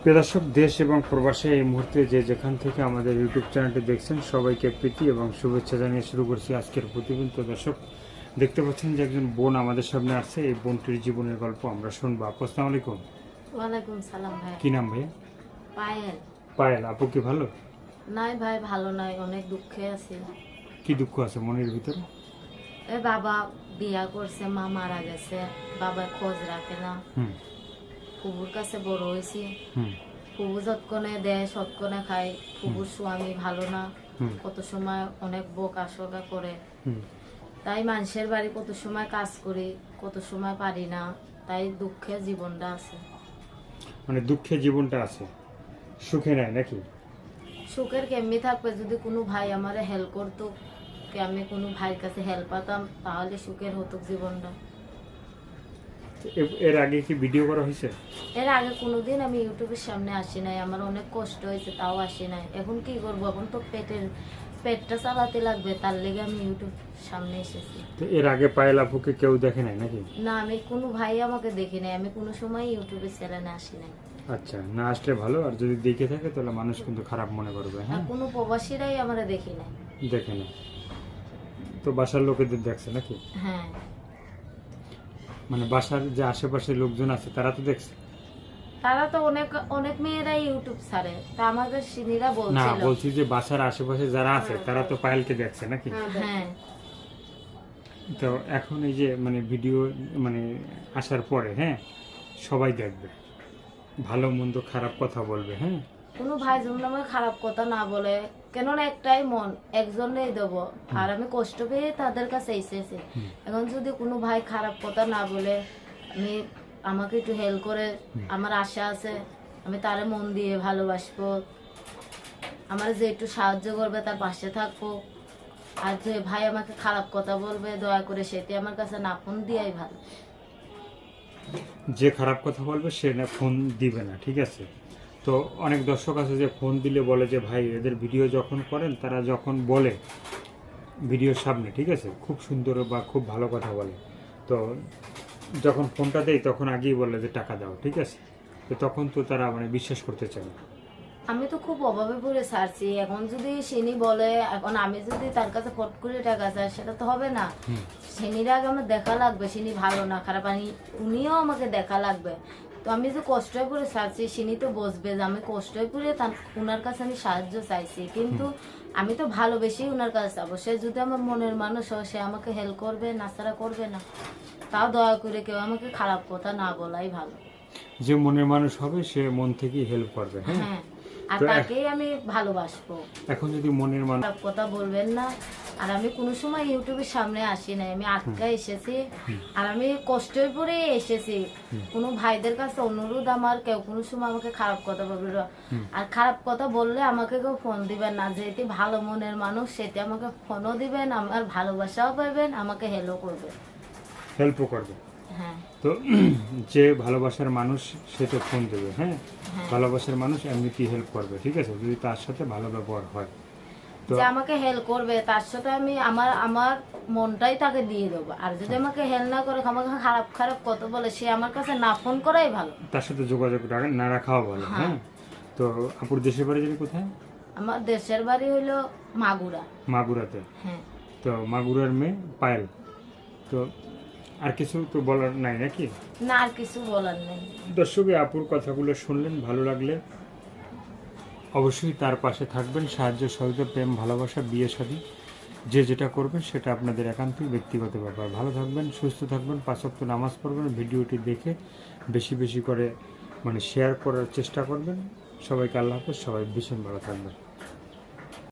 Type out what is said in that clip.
প্রিয় দর্শক, দেশ এবং প্রবাসে এই মুহূর্তে যে যেখান থেকে আমাদের ইউটিউব চ্যানেলটি দেখছেন সবাইকে প্রীতি এবং শুভেচ্ছা জানিয়ে শুরু করছি আজকের প্রতিদিন। তো দর্শক, দেখতে পাচ্ছেন যে একজন বোন আমাদের সামনে আসছে। এই বোনটির জীবনের গল্প আমরা শুনবো। আপু, আসসালামু আলাইকুম। ওয়ালাইকুম সালাম ভাই। কি নাম ভাইয়া? পায়েল। পায়েল। আপু কি ভালো? নাই ভাই, ভালো নাই, অনেক দুঃখে আছি। কি দুঃখ আছে মনের ভিতরে? এ বাবা বিয়া করছে, মা মারা গেছে, বাবা খোঁজ রাখে না। ফুবুর কাছে বড় হয়েছি, ফুবু যতক্ষণে দেয় সৎক্ষণে খাই। ফুবুর স্বামী ভালো না, কত সময় অনেক বোকা শোকা করে। তাই মানুষের বাড়ি কত সময় কাজ করি, কত সময় পারি না। তাই দুঃখে জীবনটা আছে। মানে দুঃখে জীবনটা আছে, সুখে নাই নাকি? সুখের কেমনি থাকবে যদি কোনো ভাই আমারে হেল্প করতো, কি আমি কোনো ভাইয়ের কাছে হেল্প পাতাম, তাহলে সুখের হতো জীবনটা। এর আগে কি ভিডিও করা হয়েছে? এর আগে কোনোদিন আমি ইউটিউবের সামনে আসি নাই, আমার অনেক কষ্ট হয়েছে, তাও আসি নাই। এখন কি করবো, এখন তো পেটটা চালাতে লাগবে, তার লেগে আমি ইউটিউব সামনে এসেছি। তো এর আগে পায়েল আপুকে কেউ দেখে নাই নাকি? না, আমি কোনো ভাই আমাকে দেখি নাই, আমি কোনো সময় ইউটিউবের চ্যানেলে আসি নাই। আচ্ছা, না আসলে ভালো। আর যদি দেখে থাকে তাহলে মানুষ কিন্তু খারাপ মনে করবে। আর হ্যাঁ, কোনো প্রবাসীরাই আমরা দেখি নাই। দেখে না তো বাসার লোকেদের দেখছে নাকি? হ্যাঁ, মানে বাসার যে আশেপাশে লোকজন আছে তারা তো দেখছে? তারা তো অনেক অনেক মেয়েরাই ইউটিউব ছাড়ে, তা আমাদের সিনিরা না, বলছিল। বলছি যে বাসার আশেপাশে যারা আছে তারা তো পায়েলকে দেখছে নাকি? হ্যাঁ, তো এখন এই যে মানে ভিডিও মানে আসার পরে, হ্যাঁ, সবাই দেখবে, ভালো মন্দ খারাপ কথা বলবে। হ্যাঁ, কোনো ভাই যেমন আমার খারাপ কথা না বলে, কেননা একটাই মন, একজনেই দেবো। আর আমি কষ্ট পেয়ে তাদের কাছে এসেছি। এখন যদি কোনো ভাই খারাপ কথা না বলে, আমি আমাকে একটু হেল্প করে, আমার আশা আছে আমি তারে মন দিয়ে ভালোবাসবো, আমার যে একটু সাহায্য করবে তার পাশে থাকবো। আর যে ভাই আমাকে খারাপ কথা বলবে, দয়া করে সেটি আমার কাছে না ফোন দিয়াই ভালো। যে খারাপ কথা বলবে সে না ফোন দিবে না, ঠিক আছে? তো অনেক দর্শক আছে যে ফোন দিলে বলে যে ভাই এদের ভিডিও যখন করেন, তারা যখন বলে ভিডিওর সামনে, ঠিক আছে, খুব সুন্দর বা খুব ভালো কথা বলে, তো যখন ফোনটা দেয় তখন আগেই বলে যে টাকা দাও, ঠিক আছে? তো তখন তো তারা মানে বিশ্বাস করতে চায় না। আমি তো খুব অভাবে পড়ে ছাড়ছি, এখন যদি সিনি বলে, এখন আমি যদি তার কাছে ফট করে টাকা চাই, সেটা তো হবে না। সিনির আগে আমার দেখা লাগবে, সিনি ভালো না খারাপ, উনিও আমাকে দেখা লাগবে। তো আমি যে কষ্ট হয়ে পড়ে ছাড়ছি, সিনি তো বসবে যে আমি কষ্ট হয়ে পড়ে উনার কাছে আমি সাহায্য চাইছি, কিন্তু আমি তো ভালোবেসে উনার কাছে যাবো। সে যদি আমার মনের মানুষ হয়, সে আমাকে হেল্প করবে, নাচারা করবে না। তাও দয়া করে কেউ আমাকে খারাপ কথা না বলাই ভালো। যে মনের মানুষ হবে সে মন থেকেই হেল্প করবে। হ্যাঁ, হ্যাঁ, আর তাকেই আমি ভালোবাসবো। এখন যদি মনের মানুষ খারাপ কথা বলবেন না। আর আমি কোনো সময় ইউটিউবের সামনে আসি নাই, আমি আটকা এসেছি, আর আমি কষ্টের পরে এসেছি। কোনো ভাইদের কাছে অনুরোধ আমার, কেউ কোনো সময় আমাকে খারাপ কথা বলবে না। আর খারাপ কথা বললে আমাকে কেউ ফোন দিবেন না। যেটি ভালো মনের মানুষ সেটি আমাকে ফোনও দিবেন, আমার ভালোবাসাও পাবেন, আমাকে হেল্পও করবে। হেল্পও করবে। হ্যাঁ, তো যে ভালোবাসার মানুষ সে তো ফোন দেবে। হ্যাঁ, ভালোবাসার মানুষ এমনিতেই হেল্প করবে, ঠিক আছে, যদি তার সাথে ভালো ব্যবহার হয়। তো যে আমাকে হেল্প করবে তার সাথে আমি আমার আমার মনটাই তাকে দিয়ে দেবো। আর যদি আমাকে হেল্প না করে, আমাকে খারাপ খারাপ কথা বলে, সে আমার কাছে না ফোন করাই ভালো। তার সাথে যোগাযোগ না রাখাও ভালো। হ্যাঁ, তো আপুর দেশের বাড়ি জানি কোথায়? আমার দেশের বাড়ি হইলো মাগুরা। মাগুরাতে। হ্যাঁ, তো মাগুরার মেয়ে পায়েল। তো আর কিছু তো বলার নাই নাকি? না, আর কিছু বলার নেই। দর্শক, আপুর কথাগুলো শুনলেন, ভালো লাগলে অবশ্যই তার পাশে থাকবেন। সাহায্য সহযোগিতা, প্রেম ভালোবাসা, বিয়ে শাদী যে যেটা করবেন সেটা আপনাদের একান্তই ব্যক্তিগত ব্যাপার। ভালো থাকবেন, সুস্থ থাকবেন, 5 ওয়াক্ত নামাজ পড়বেন, ভিডিওটি দেখে বেশি বেশি করে মানে শেয়ার করার চেষ্টা করবেন। সবাইকে আল্লাহ হাফেজ, সবাই ভীষণ ভালো থাকবেন।